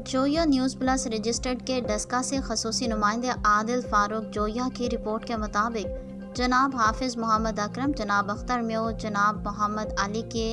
Zoya news plus registered के डस्का से खसूसी नुमाइंदे आदिल फारूक जोया की रिपोर्ट के मुताबिक जनाब हाफिज़ मोहम्मद अकरम, जनाब अख्तर म्यो, जनाब मोहम्मद अली के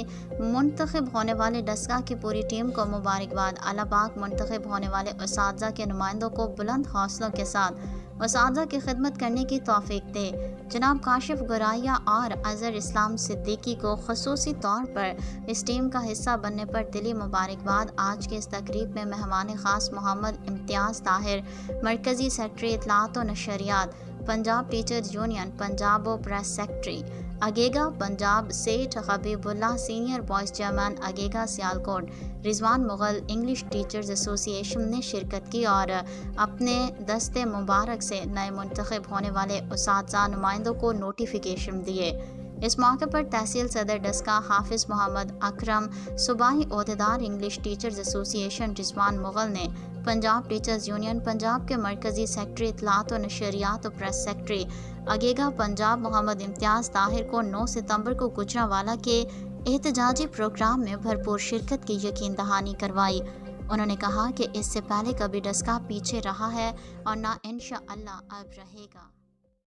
मुंतखब होने वाले डस्का की पूरी टीम को मुबारकबाद। अलापाक मुंतखब होने वाले उस्ताज़ा के नुमाइंदों को बुलंद हौसलों के साथ उस्ताज़ा की खिदमत करने की तौफीक दे। जनाब काशिफ गुराइया और अज़हर इस्लाम सिद्दीकी को खसूसी तौर पर इस टीम का हिस्सा बनने पर दिली मुबारकबाद। आज के इस तकरीब में मेहमान ख़ास मोहम्मद इम्तियाज़ ताहिर, मरकज़ी सेक्रेटरी इत्तलात व नशरियात, पंजाब टीचर्स यूनियन पंजाब व प्रेस सेक्रेटरी अगेगा Punjab, Seth Habibullah senior vice chairman अगेगा Sialkot, Rizwan Mughal English teachers association ने शिरकत की और अपने दस्ते मुबारक से नए मुंतखब होने वाले उस्ताज़ा नुमाइंदों को नोटिफिकेशन दिए। इस मौके पर तहसील सदर डस्का हाफिज़ मोहम्मद अकरम, सूबाई ओहदेदार English teachers association Rizwan Mughal ने पंजाब टीचर्स यूनियन पंजाब के मरकज़ी सेक्रेटरी इत्तलात व नशरियात व प्रेस सेक्रेटरी अगेगा पंजाब मोहम्मद इम्तियाज़ ताहिर को 9 सितंबर को गुजरांवाला के एहतजाजी प्रोग्राम में भरपूर शिरकत की यकीन दहानी करवाई। उन्होंने कहा कि इससे पहले कभी डस्का पीछे रहा है और ना इंशाअल्लाह अब रहेगा।